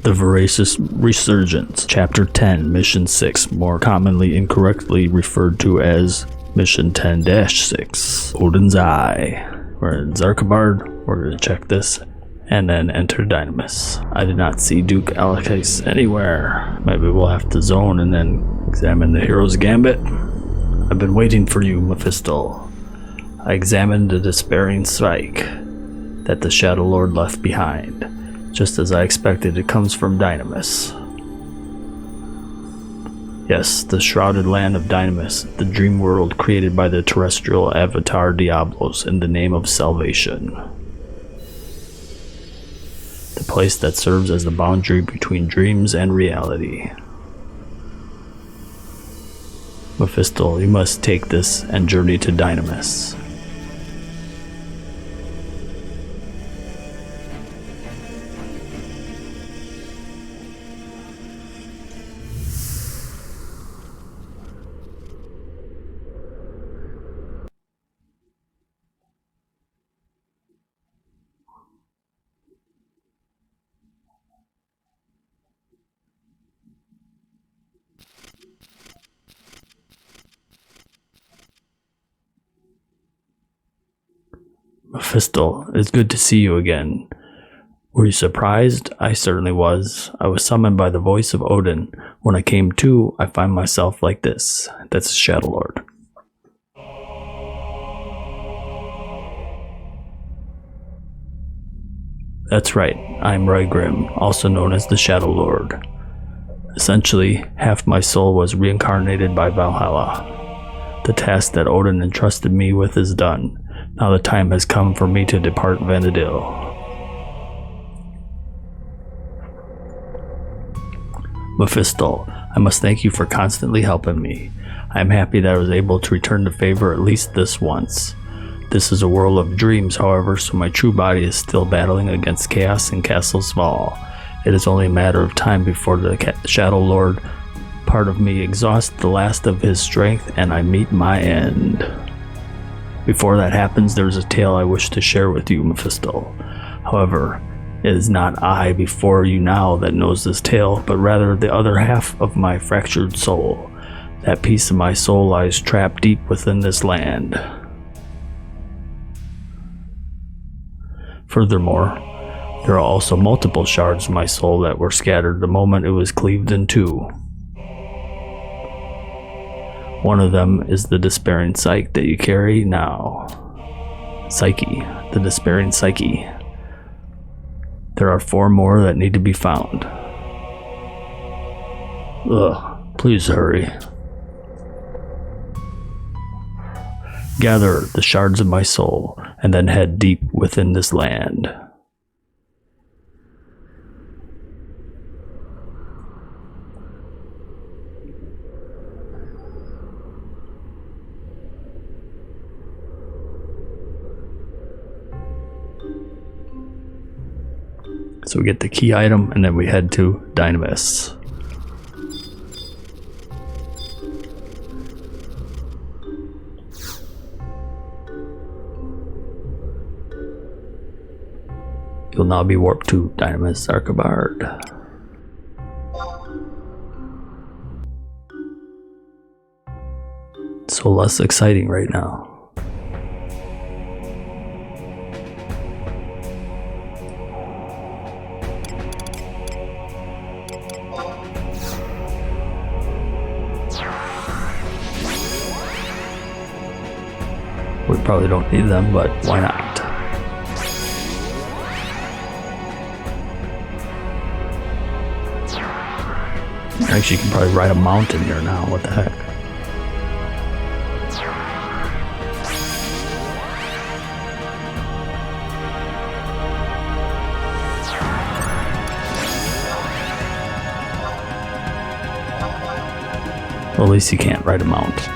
The Voracious Resurgence, Chapter 10, Mission 6, more commonly incorrectly referred to as Mission 10-6, Odin's Eye. We're in Xarcabard, we're going to check this, and then enter Dynamis. I did not see Duke Alloces anywhere. Maybe we'll have to zone and then examine the Heroes Gambit. I've been waiting for you, Mephisto. I examined the despairing spike that the Shadow Lord left behind. Just as I expected, it comes from Dynamis. Yes, the shrouded land of Dynamis, the dream world created by the terrestrial avatar Diablos in the name of salvation. The place that serves as the boundary between dreams and reality. Mephisto, you must take this and journey to Dynamis. Mephisto, it's good to see you again. Were you surprised? I certainly was. I was summoned by the voice of Odin. When I came to, I find myself like this. That's the Shadow Lord. That's right, I'm Rygrim, also known as the Shadow Lord. Essentially, half my soul was reincarnated by Valhalla. The task that Odin entrusted me with is done. Now the time has come for me to depart Vanadil. Mephisto, I must thank you for constantly helping me. I am happy that I was able to return the favor at least this once. This is a world of dreams, however, so my true body is still battling against chaos in Castle Zvahl. It is only a matter of time before the Shadow Lord part of me exhausts the last of his strength and I meet my end. Before that happens, there is a tale I wish to share with you, Mephisto. However, it is not I before you now that knows this tale, but rather the other half of my fractured soul. That piece of my soul lies trapped deep within this land. Furthermore, there are also multiple shards of my soul that were scattered the moment it was cleaved in two. One of them is the despairing psyche that you carry now. Psyche, the despairing psyche. There are 4 more that need to be found. Ugh, please hurry. Gather the shards of my soul and then head deep within this land. So we get the key item and then we head to Dynamis. You'll now be warped to Dynamis Xarcabard. So less exciting right now. We probably don't need them, but why not? Actually, you can probably ride a mountain here now. What the heck? Well, at least you can't ride a mount.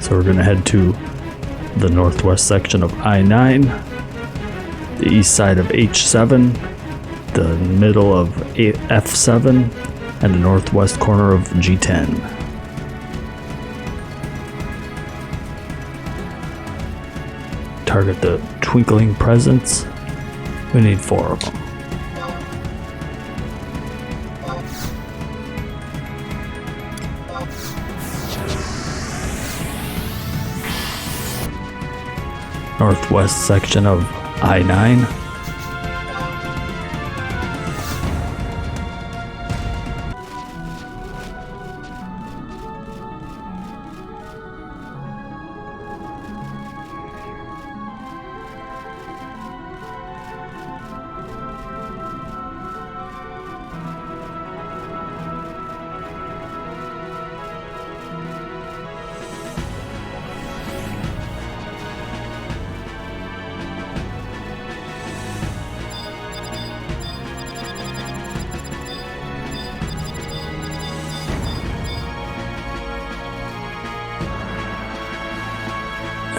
So we're going to head to the northwest section of I-9, the east side of H7, the middle of F7, at the northwest corner of G10. Target the Twinkling Presence. We need 4 of them. Northwest section of I-9.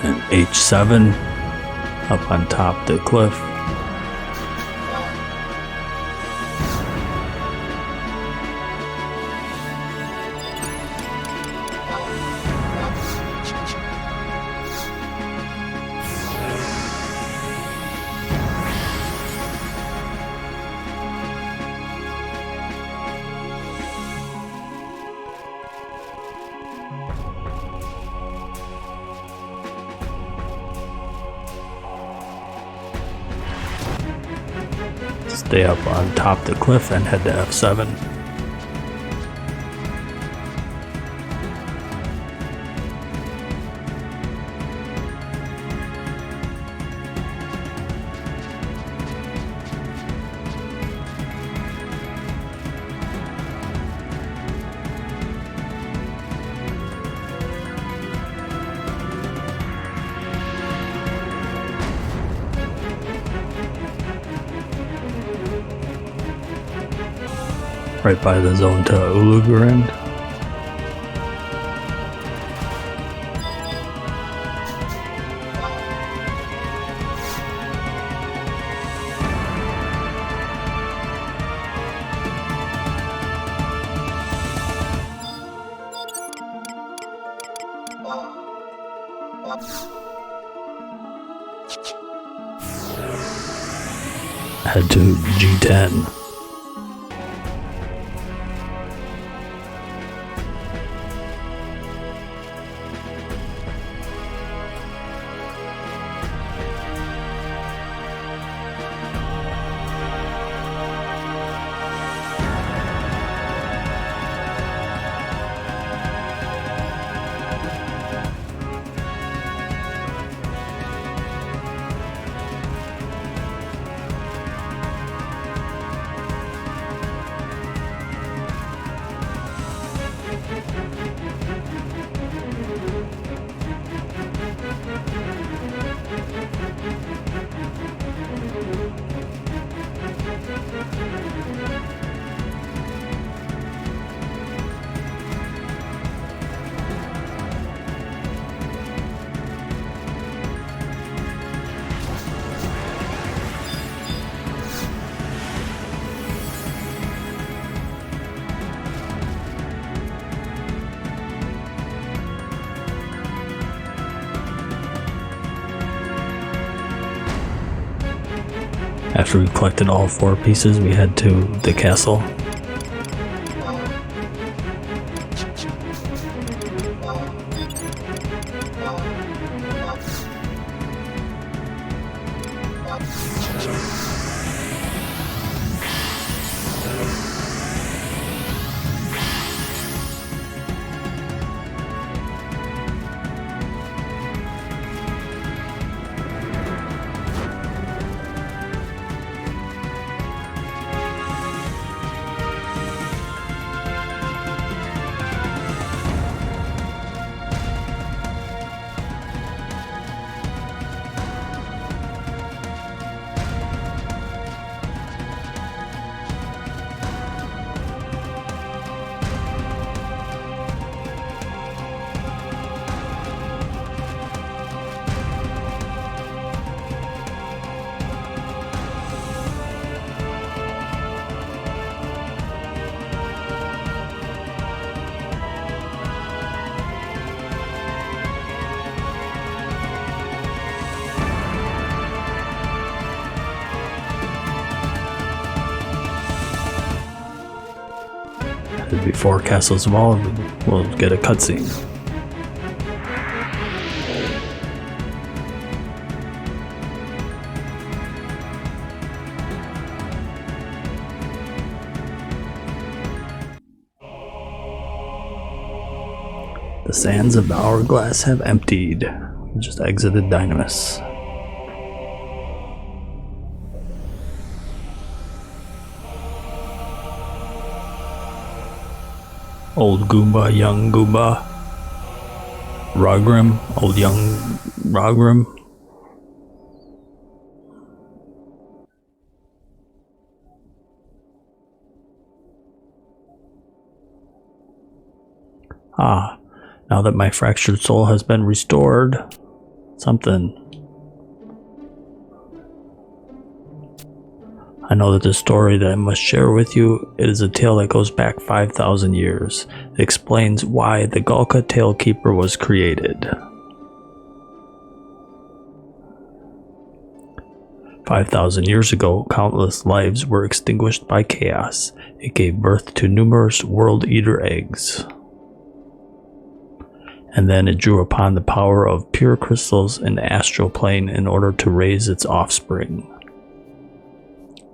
And H7 up on top of the cliff. Stay up on top of the cliff and head to F7. Right by the zone to Uleguerand. Head to G10. After we collected all 4 pieces, we head to the castle. And before Castle Zvahl, we'll get a cutscene. The sands of the hourglass have emptied. We just exited Dynamis. Old Gumbah, young Gumbah. Rogrim, old young Rogrim. Ah, now that my fractured soul has been restored, something. I know that the story that I must share with you, it is a tale that goes back 5,000 years. It explains why the Gulka Tailkeeper was created. 5,000 years ago, countless lives were extinguished by chaos. It gave birth to numerous world-eater eggs. And then it drew upon the power of pure crystals in the astral plane in order to raise its offspring.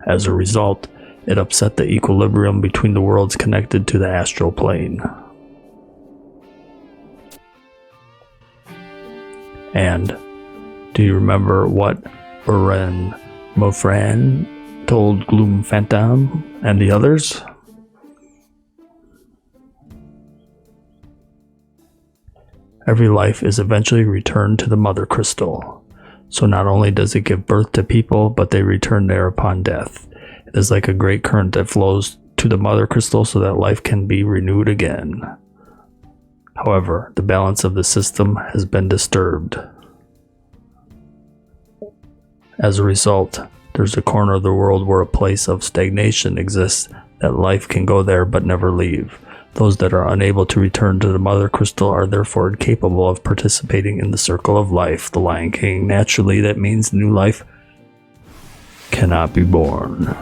As a result, it upset the equilibrium between the worlds connected to the astral plane. And do you remember what Uleguerand Range told Gloom Phantom and the others? Every life is eventually returned to the Mother Crystal. So not only does it give birth to people, but they return there upon death. It is like a great current that flows to the Mother Crystal so that life can be renewed again. However, the balance of the system has been disturbed. As a result, there's a corner of the world where a place of stagnation exists that life can go there but never leave. Those that are unable to return to the Mother Crystal are therefore incapable of participating in the circle of life. The Lion King. Naturally, that means new life cannot be born.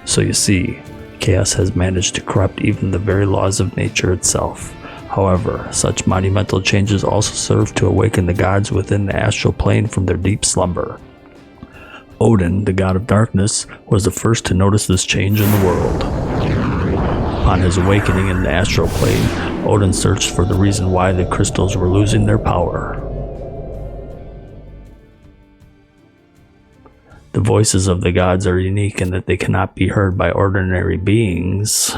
So you see, chaos has managed to corrupt even the very laws of nature itself. However, such monumental changes also serve to awaken the gods within the astral plane from their deep slumber. Odin, the god of darkness, was the first to notice this change in the world. Upon his awakening in the astral plane, Odin searched for the reason why the crystals were losing their power. The voices of the gods are unique in that they cannot be heard by ordinary beings.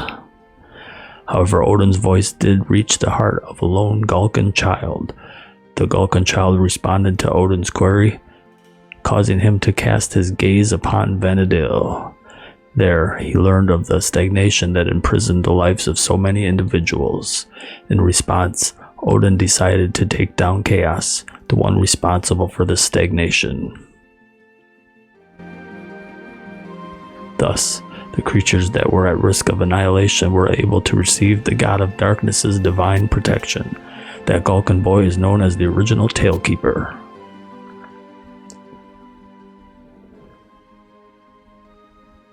However, Odin's voice did reach the heart of a lone Gulkan child. The Gulkan child responded to Odin's query, causing him to cast his gaze upon Vanadil. There, he learned of the stagnation that imprisoned the lives of so many individuals. In response, Odin decided to take down Chaos, the one responsible for this stagnation. Thus, the creatures that were at risk of annihilation were able to receive the God of Darkness's divine protection. That Gulkan boy is known as the original Tailkeeper.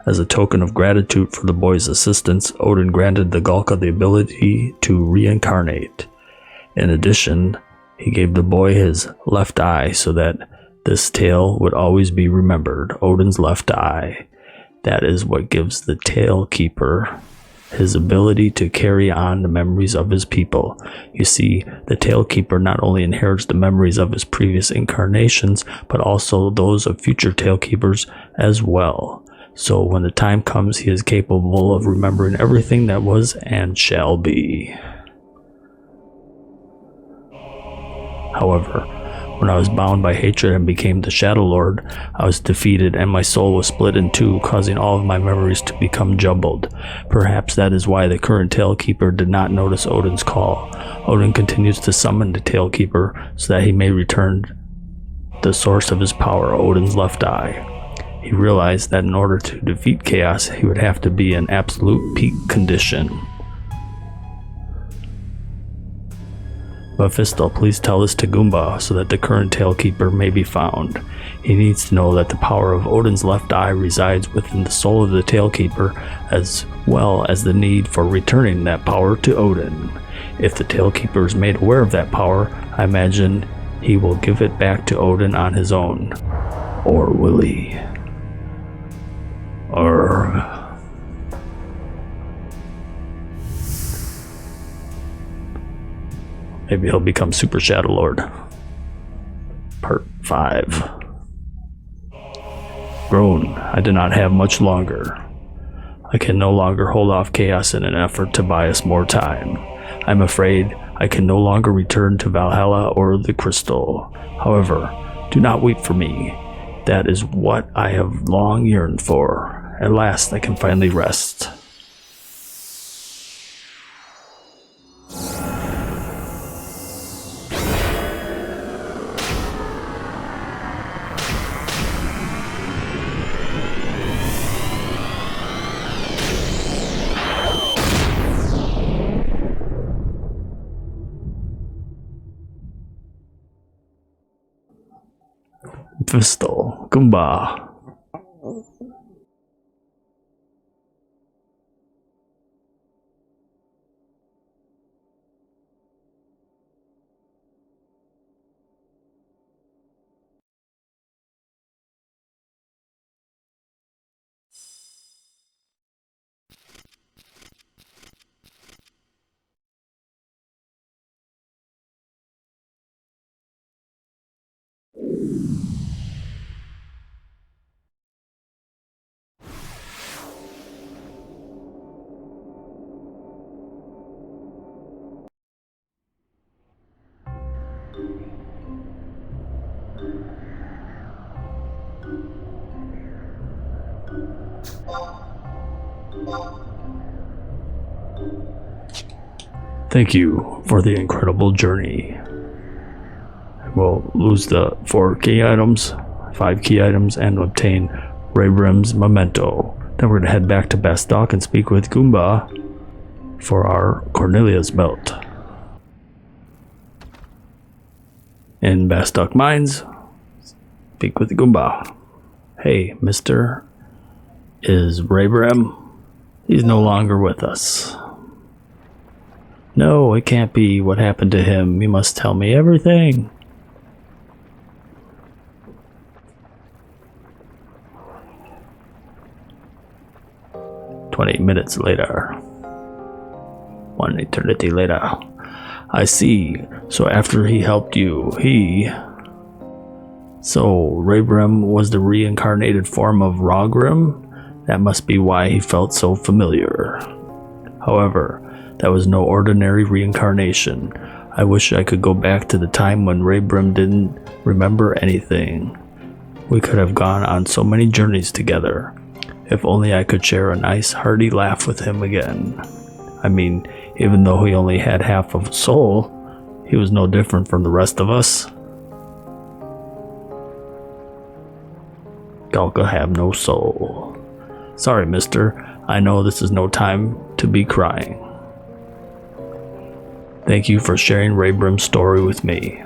As a token of gratitude for the boy's assistance, Odin granted the Gulka the ability to reincarnate. In addition, he gave the boy his left eye so that this tale would always be remembered. Odin's left eye. That is what gives the Tailkeeper his ability to carry on the memories of his people. You see, the Tailkeeper not only inherits the memories of his previous incarnations, but also those of future Tailkeepers as well. So when the time comes, he is capable of remembering everything that was and shall be. However, when I was bound by hatred and became the Shadow Lord, I was defeated and my soul was split in two, causing all of my memories to become jumbled. Perhaps that is why the current Tailkeeper did not notice Odin's call. Odin continues to summon the Tailkeeper so that he may return the source of his power, Odin's left eye. He realized that in order to defeat Chaos, he would have to be in absolute peak condition. Mephisto, please tell this to Gumbah so that the current Tailkeeper may be found. He needs to know that the power of Odin's left eye resides within the soul of the Tailkeeper, as well as the need for returning that power to Odin. If the Tailkeeper is made aware of that power, I imagine he will give it back to Odin on his own. Or will he? Maybe he'll become Super Shadow Lord. Part 5. Groan, I do not have much longer. I can no longer hold off chaos in an effort to buy us more time. I'm afraid I can no longer return to Valhalla or the Crystal. However, do not weep for me. That is what I have long yearned for. At last I can finally rest. Mephisto, Gumbah. Thank you for the incredible journey. We'll lose the 5 key items, and obtain Raybrim's memento. Then we're going to head back to Bastok and speak with Gumbah for our Cornelia's belt. In Bastok Mines, speak with Gumbah. Hey, mister, is Raybrim? He's no longer with us. No, it can't be. What happened to him? You must tell me everything. "20 minutes later. 1 eternity later. I see. So after he helped you, So Raybrim was the reincarnated form of Rogrim? That must be why he felt so familiar. However, that was no ordinary reincarnation. I wish I could go back to the time when Raybrim didn't remember anything. We could have gone on so many journeys together. If only I could share a nice hearty laugh with him again. I mean, even though he only had half of a soul, he was no different from the rest of us. Galka have no soul. Sorry, mister. I know this is no time to be crying. Thank you for sharing Raybrim's story with me.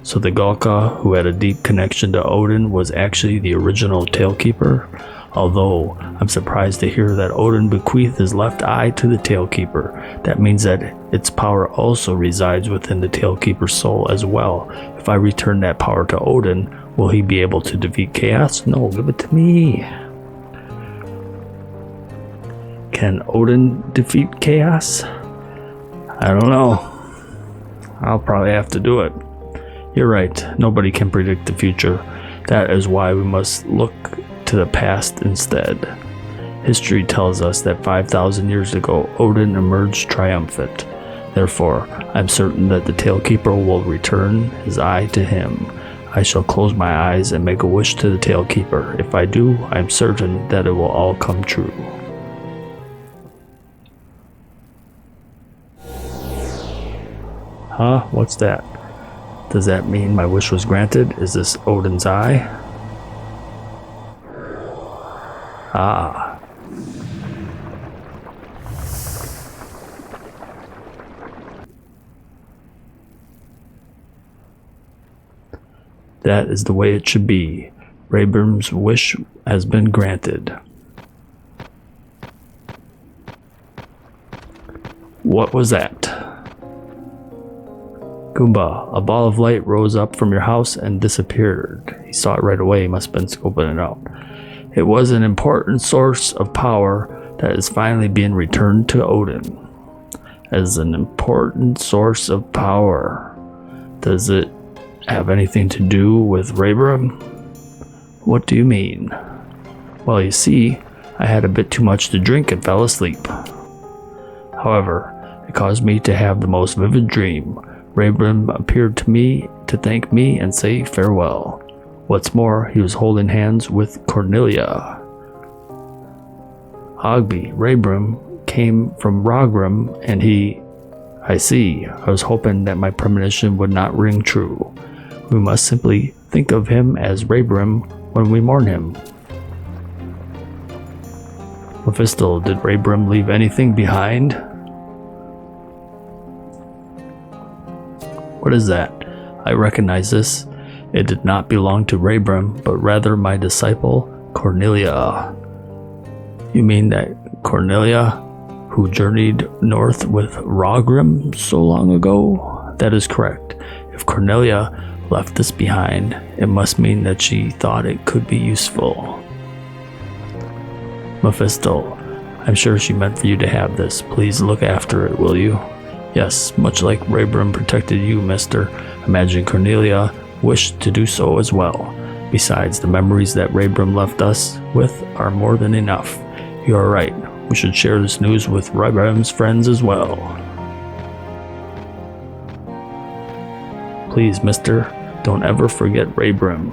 So the Galka, who had a deep connection to Odin, was actually the original Tailkeeper? Although, I'm surprised to hear that Odin bequeathed his left eye to the Tailkeeper. That means that its power also resides within the Tailkeeper's soul as well. If I return that power to Odin, will he be able to defeat chaos? No, give it to me. Can Odin defeat chaos? I don't know. I'll probably have to do it. You're right, nobody can predict the future. That is why we must look to the past instead. History tells us that 5,000 years ago, Odin emerged triumphant. Therefore, I'm certain that the Tailkeeper will return his eye to him. I shall close my eyes and make a wish to the Tailkeeper. If I do, I'm certain that it will all come true. Huh? What's that? Does that mean my wish was granted? Is this Odin's eye? Ah. That is the way it should be. Raybrim's wish has been granted. What was that? Gumbah, a ball of light rose up from your house and disappeared. He saw it right away. He must have been scoping it out. It was an important source of power that is finally being returned to Odin. As an important source of power. Does it have anything to do with Raybrim? What do you mean? Well, you see, I had a bit too much to drink and fell asleep. However, it caused me to have the most vivid dream. Raybrim appeared to me to thank me and say farewell. What's more, he was holding hands with Cornelia. Ogby, Raybrim came from Rogrim, and he... I see. I was hoping that my premonition would not ring true. We must simply think of him as Raybrim when we mourn him. Mephisto, did Raybrim leave anything behind? What is that? I recognize this. It did not belong to Raybrim, but rather my disciple, Cornelia. You mean that Cornelia, who journeyed north with Rogrim so long ago? That is correct. If Cornelia left this behind, it must mean that she thought it could be useful. Mephisto, I'm sure she meant for you to have this. Please look after it, will you? Yes, much like Raybrim protected you, mister. Imagine Cornelia wished to do so as well. Besides, the memories that Raybrim left us with are more than enough. You are right. We should share this news with Raybrim's friends as well. Please, mister, don't ever forget Raybrim.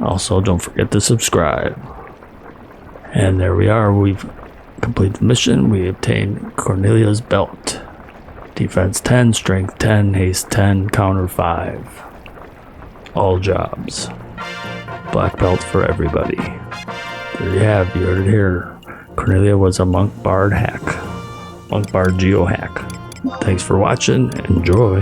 Also, don't forget to subscribe. And there we are. We've completed the mission. We obtained Cornelia's belt. Defense 10, strength 10, haste 10, counter 5. All jobs. Black belt for everybody. There you have, you heard it here. Cornelia was a monk bard hack. Monk bard geo hack. Thanks for watching. Enjoy.